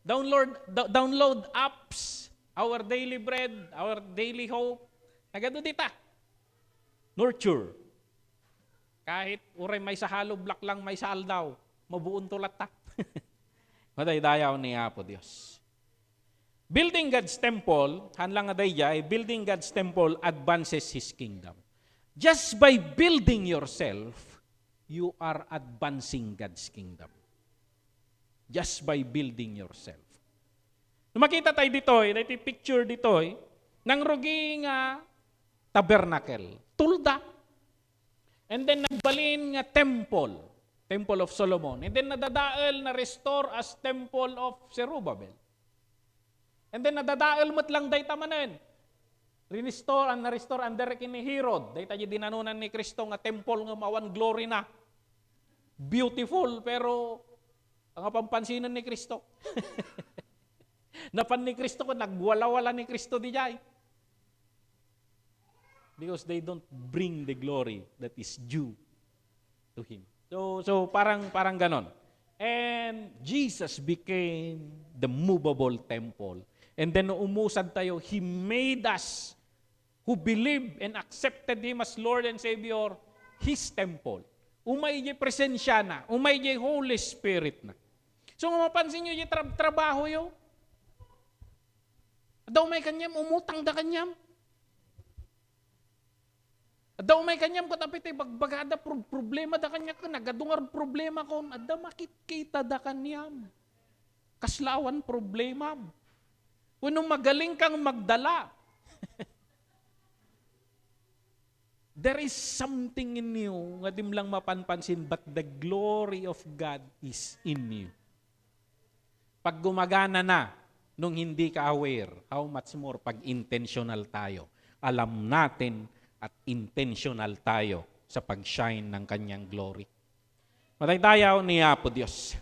Download apps. Our Daily Bread. Our Daily Hope. Nagado dita. Nurture. Kahit uray may sa hollow block lang, may sa aldaw. Mabuon tulat ta. Madaydayaw ni Apo Dios. Building God's temple, hanlang nga dayjay, building God's temple advances His kingdom. Just by building yourself, you are advancing God's kingdom. Just by building yourself. Nung makita tayo dito, ito picture dito, nang rugi nga tabernacle, tulda. And then nagbalin nga temple of Solomon. And then nadadaal na restore as temple of Zerubbabel. And then nadadaal mo't lang day tamanen. Na-restore under kini Herod. Day tayo dinanunan ni Kristo nga temple nga mawan glory na. Beautiful, pero ang pampansinan ni Kristo. Napan ni Kristo ko, nagwala-wala ni Kristo di jay. Because they don't bring the glory that is due to Him. So parang ganon. And Jesus became the movable temple. And then umusad tayo, He made us who believe and accepted Him as Lord and Savior, His temple. Umay di presensya na, umay di Holy Spirit na. So mapansin nyo yung trabaho yun. Daw may kanyam, umutang da kanyam. Daw may kanyam ko tapit bagbagada problema da kanya ka, nagadungar problema ko, ada makikita da kanyam. Kaslawan problema. Kung magaling kang magdala, there is something in you nga dim lang mapanpansin, but the glory of God is in you. Pag gumagana na, nung hindi ka aware, how much more pag intentional tayo. Alam natin at intentional tayo sa pag-shine ng kanyang glory. Mataydayaw ni Apo Dios.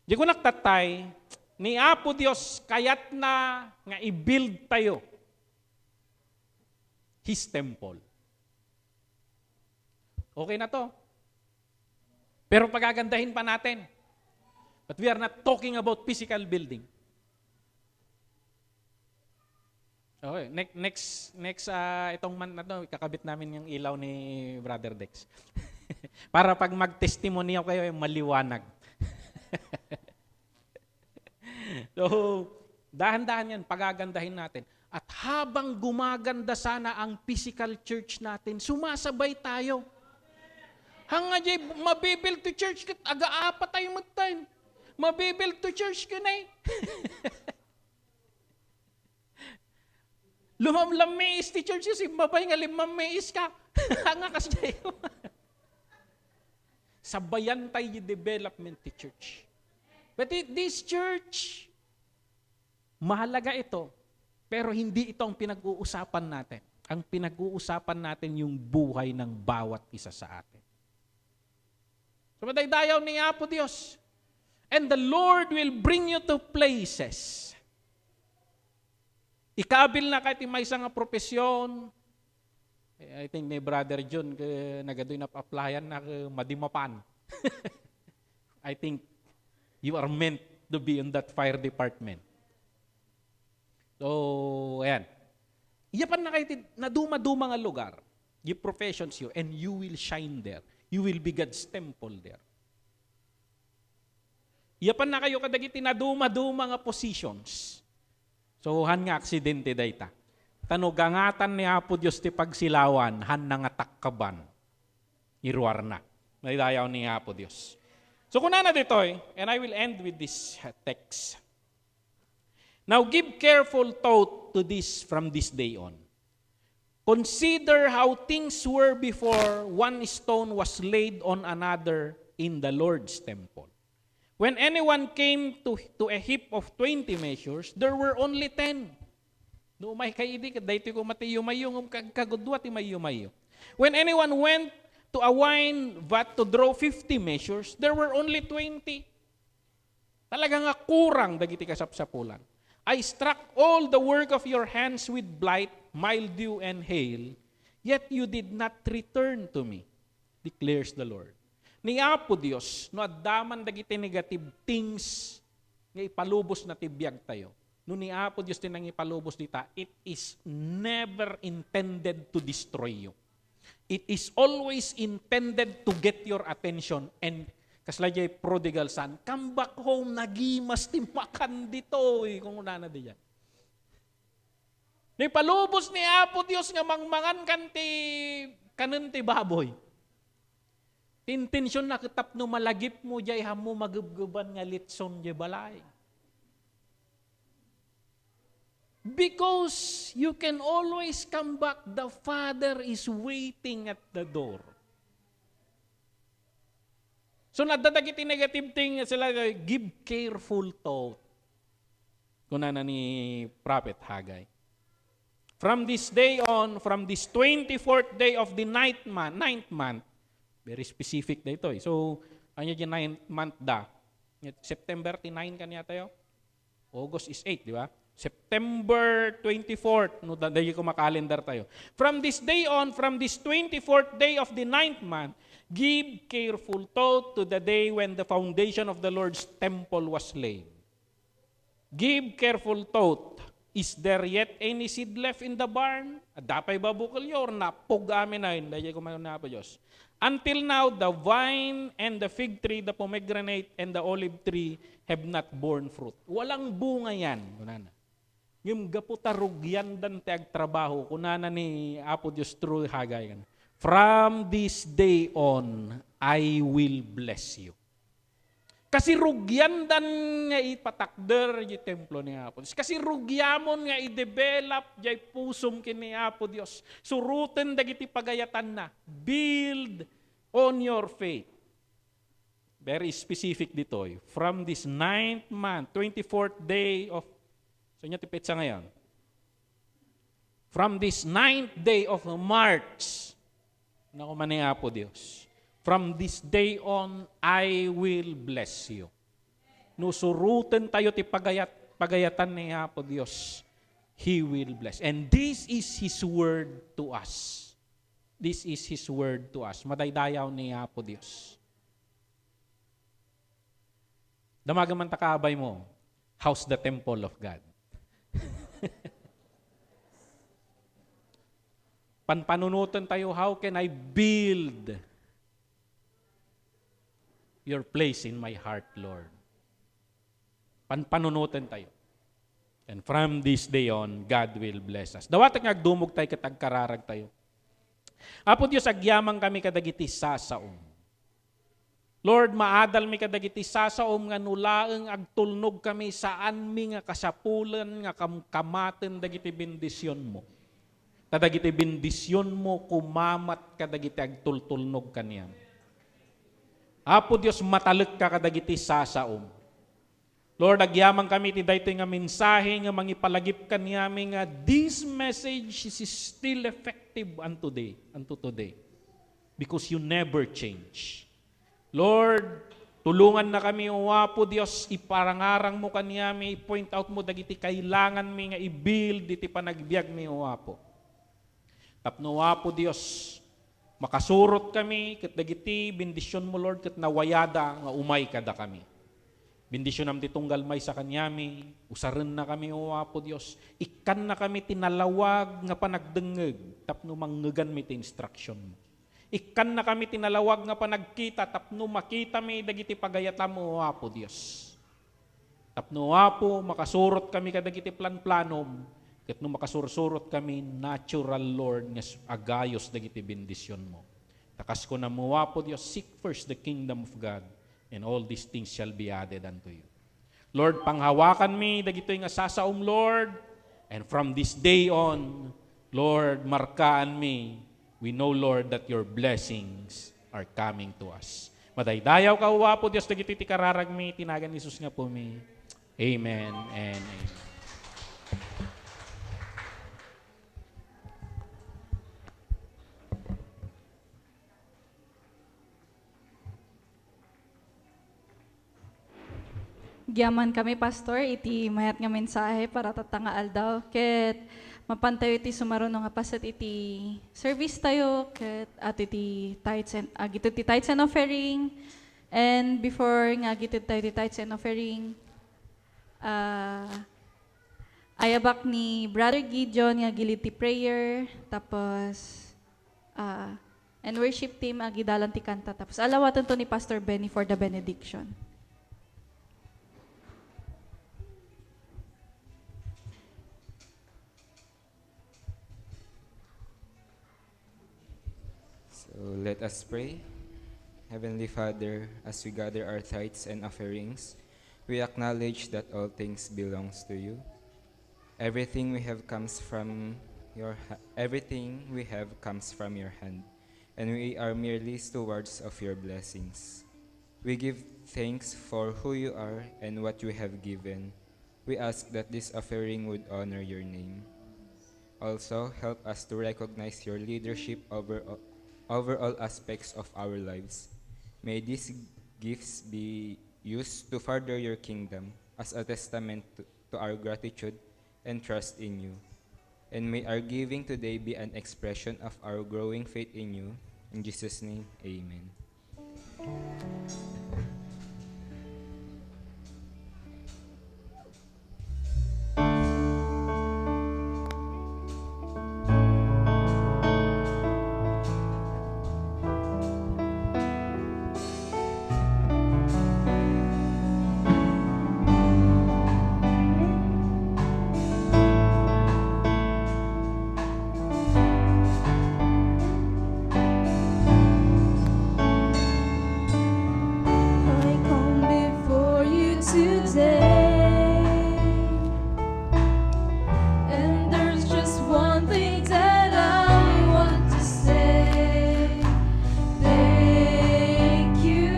Di ko naktatay, ni Apo Dios kayat na nga i-build tayo His temple. Okay na to. Pero pagagandahin pa natin. But we are not talking about physical building. Okay, next itong month na to, kakabit namin yung ilaw ni Brother Dex. Para pag mag-testimony ako kayo, maliwanag. So, dahan-dahan yan, pagagandahin natin. At habang gumaganda sana ang physical church natin, sumasabay tayo. Hanga jay, mabibuild to church, aga-apa tayo magtayin. Mabibuild to church ka na eh. Lumamlamis ti church kasi babay nga limamis ka. Hanga kasi jayo. Sabayan tayo yung development ti church. But this church, mahalaga ito, pero hindi ito ang pinag-uusapan natin. Ang pinag-uusapan natin yung buhay ng bawat isa sa atin. So madaydayaw ni Apo Dios. And the Lord will bring you to places. Ikabil na kahit may isang propesyon. I think ni Brother John nagadoy na applyan na madimapan. I think You are meant to be in that fire department. So, ayan. Iyapan na kayo na duma-duma nga lugar. Give professions you and you will shine there. You will be God's temple there. Iyapan na kayo kadagiti na duma-duma nga positions. So, han nga aksidente dayta. Tanugangatan ni Apo Diyos ti pagsilawan, han nga takkaban. Iruar na. Naidayaw ni Apo Diyos. So kuna na ditoy, and I will end with this text. Now give careful thought to this from this day on. Consider how things were before one stone was laid on another in the Lord's temple. When anyone came to a heap of 20 measures, there were only 10. No may kaidi kadaytoy ko matiyo-mayo kagudwa ti mayo-mayo. When anyone went to a wine vat to draw 50 measures, there were only 20. Talaga nga kurang dagiti kasapsapulan. I struck all the work of your hands with blight, mildew, and hail, yet you did not return to me, declares the Lord. Ni Apo Dios, no addaman dagiti negative things nga ipalubos na tibiyag tayo. No ni Apo Dios tinang ipalubos dita, it is never intended to destroy you. It is always intended to get your attention and kaslajay prodigal son, come back home, nagimas timpakan dito. Kung una na diyan. Nipalubos ni Apo Diyos nga mangmangan kanti baboy. Intensyon na kitap no malagip mo jay hamo magubguban nga litson jay balay. Because you can always come back, the Father is waiting at the door. So nadadagiti negative thing sila, give careful thought. Kuna na ni Prophet Haggai. From this day on, from this 24th day of the ninth month, very specific na ito. So, ano yung 9th month da? September 9 kanya tayo? August is 8, di ba? September 24th, no, dahil ko makalendar tayo. From this day on, from this 24th day of the 9th month, give careful thought to the day when the foundation of the Lord's temple was laid. Give careful thought. Is there yet any seed left in the barn? Dapay ba bukal nyo or napog amin na yun? Dahil ko na po Diyos. Until now, the vine and the fig tree, the pomegranate and the olive tree have not borne fruit. Walang bunga yan. Kunana. Yung gaputarugyan dan tiag trabaho, kunana ni Apo Diyos through Haggai. From this day on, I will bless you. Kasi rugyan dan nga ipatakder yung templo ni Apo Diyos. Kasi rugyamon nga i-develop jay pusum kini Apo Diyos. Suruten dagiti pagayatan na. Build on your faith. Very specific dito. From this 9th month, 24th day of, so niya tipit sa ngayon. From this 9th day of March, naku man ni Apo Diyos. From this day on, I will bless you. Nusurutan tayo ti pagayatan ni Apo Diyos. He will bless. And this is His word to us. This is His word to us. Madaydayaw ni Apo Diyos. Damagaman takabay mo, how's the temple of God? Panpanunutan tayo, how can I build your place in my heart, Lord? Panpanunutan tayo. And from this day on, God will bless us. Dawat nga agdumog tayo katagkararag tayo. Apo Diyos, agyamang kami kadagiti sasaom. Lord, maadal mi kadagiti sasaom nga nulaeng agtulnog kami saan mi nga kasapulan nga kamaten dagiti bendisyon mo. Kadagiti bendisyon mo kumamat kadagiti agtultulnog kaniyam. Apo Diyos, matalek ka kadagiti sasaom. Lord, agyamang kami ti daytoy nga mensahe nga mangipalagip kaniyami nga this message is still effective unto today. Because you never change. Lord, tulungan na kami, o Apo Diyos, iparangarang mo kaniyami, i-point out mo dagiti kailangan mi nga i-build iti panagbiag mi, o Apo. Tapno, Apo Diyos, makasurot kami, kat dagiti bendisyon mo, Lord, kat nawayada nga umay kada kami. Bendisyon nam di tunggal may sa kanyami, usaran na kami o Apo Dios. Ikan na kami tinalawag nga panagdengeg, tapno manggegan mi ti instruction mo. Ikan na kami tinalawag nga panagkita, tapno makita mi dagiti pagayatam mo o Apo Dios. Tapno Apo, makasurot kami kadagiti plan-planom, ket no makasursurot kami natural Lord nga agayos dagiti bendisyon mo. Takas ko na mo Apo Dios, seek first the kingdom of God, and all these things shall be added unto you. Lord, panghawakan mi dagitoy nga sasaom Lord, and from this day on, Lord, markaan mi. We know Lord that your blessings are coming to us. Madaydayaw ka o Apo Dios dagiti ti kararag mi, tinagan ni Jesus nga po mi. Amen and amen. Giyaman kami, Pastor, iti mayat nga mensahe para tatanga aldaw. Ket mapantayo iti sumaruno nga pasat iti service tayo, ket at iti tithes and, agito iti tithes and offering. And before nga agito tayo iti tithes and offering, ayabak ni Brother Gideon nga gilid ti prayer, tapos and worship team agidalan ti kanta, tapos alawatan to ni Pastor Benny for the benediction. So let us pray. Heavenly Father, as we gather our tithes and offerings, we acknowledge that all things belongs to you. Everything we have comes from your hand, and we are merely stewards of your blessings. We give thanks for who you are and what you have given. We ask that this offering would honor your name. Also, help us to recognize your leadership over all aspects of our lives. May these gifts be used to further your kingdom as a testament to our gratitude and trust in you. And may our giving today be an expression of our growing faith in you. In Jesus' name, amen. I come before you today, and there's just one thing that I want to say. Thank you,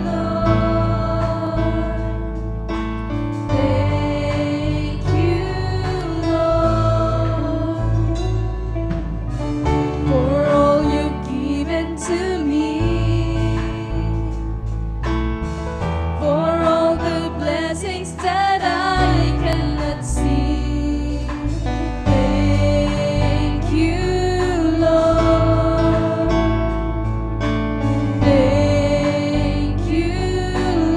Lord. Thank you, Lord, for all you've given to me. For all the blessings that I cannot see. Thank you, Lord. Thank you,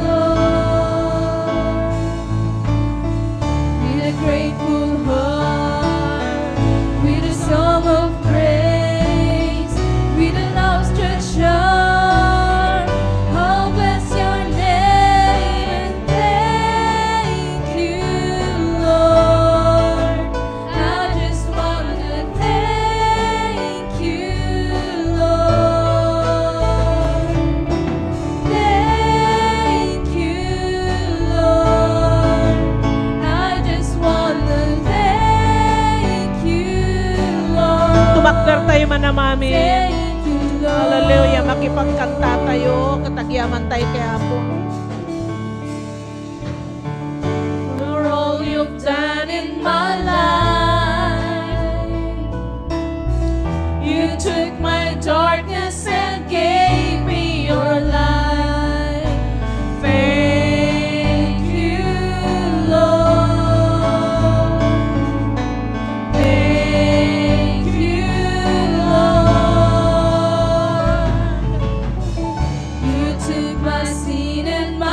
Lord. With a grateful heart, with a song of praise, with an outstretched arm, I'll bless your name and thank you, Lord. I just wanna thank you, Lord. Thank you, Lord. I just wanna thank you, Lord. Tumakder tayo manamami. Thank you, Lord. Hallelujah. Makipagkanta tayo. Katagyaman tayo kay Apo. For all you've done in my life. You took my darkness and gave me your light. Thank you, Lord. Thank you, Lord. You took my sin and my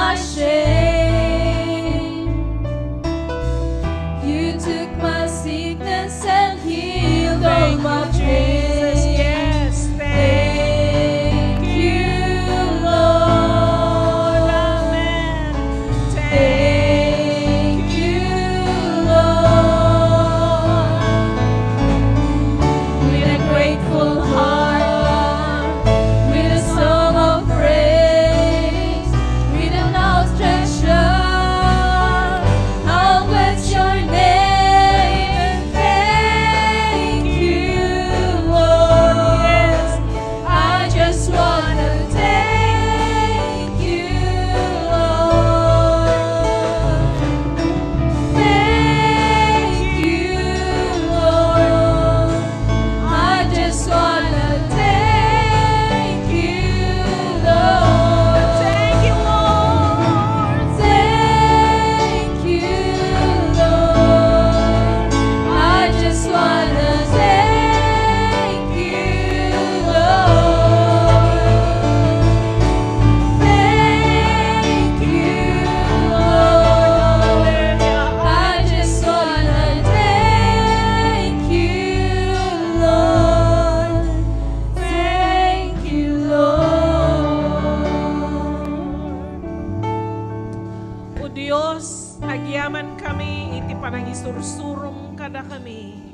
Dios, agyaman kami, iti panang isursurom kada kami.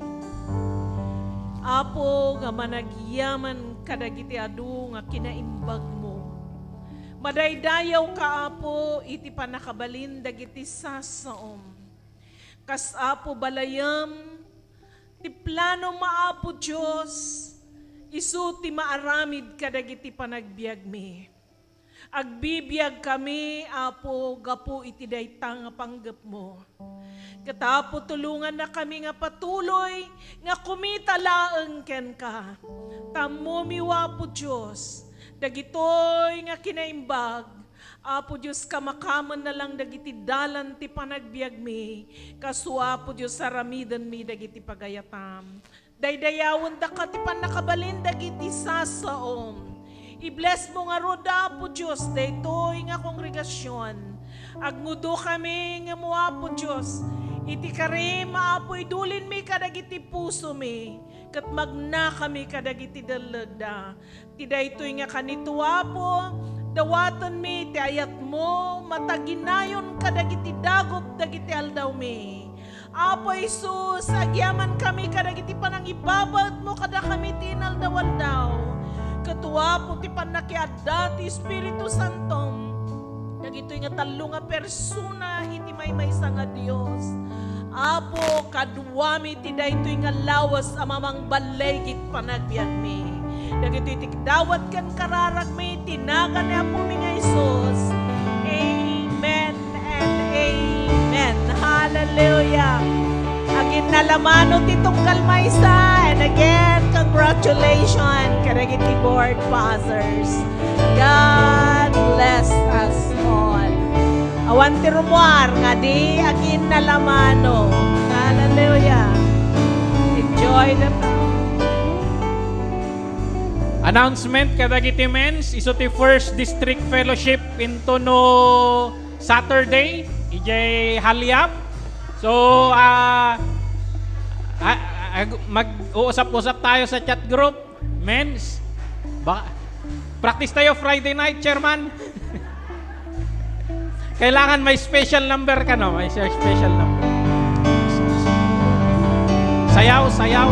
Apo, nga managyaman kadagiti adu nga kinaimbag mo. Madaydayaw ka, Apo, iti panakabalin dagiti sasaom. Kas Apo balayam, ti plano maapo Diyos, isu ti maaramid kadagiti panagbiag mi. Agbibiyag kami, Apo, gapu iti daytang nga panggap mo. Katapo tulungan na kami nga patuloy, nga kumita laeng ken ka. Tammo miwa po Diyos, dagitoy nga kinaimbag, Apo Diyos kamakaman na lang dagiti dalan ti panagbiag mi, kaswa po Diyos saramidan mi dagiti pagayatam. Daydayawon da ka ti panakabalin dagiti sasaom. I-bless mo nga roda po Diyos, daytoy nga kongregasyon. Agmudo kami nga mua po Diyos, iti kare maapoy dulin mi kadagiti puso mi, kat magna kami kadagiti dalagda. Ti daytoy nga kanituwa po, dawatan mi ti ayat mo, mataginayon kadagiti dagop dagiti aldaw mi. Apo Jesus, agyaman kami kadagiti panang ibabat mo kada kami tinaldaw-aldaw. Katuwa po ti panakiadda ti Espiritu Santo. Dagitoy nga talo nga persona iti maymaysa nga Dios. Apo kaduami ti daytoy nga lawas amamang balaygit panagbiag mi. Dagitoy ti dawat ken kararag mi tinagan ni Apo mi nga Hesus. Amen and amen. Hallelujah. Agin nalamano ti tunggal maysa, and again congratulations kadagiti board passers. God bless us all. Awan ti rumuar nga di agin nalamano. Hallelujah. Enjoy the Announcement kadagiti mens, iso ti First District Fellowship into no Saturday, ijay halyap. So, mag-uusap-usap tayo sa chat group. Mens, practice tayo Friday night, Chairman. Kailangan may special number ka, no? May special number. Sayaw, sayaw.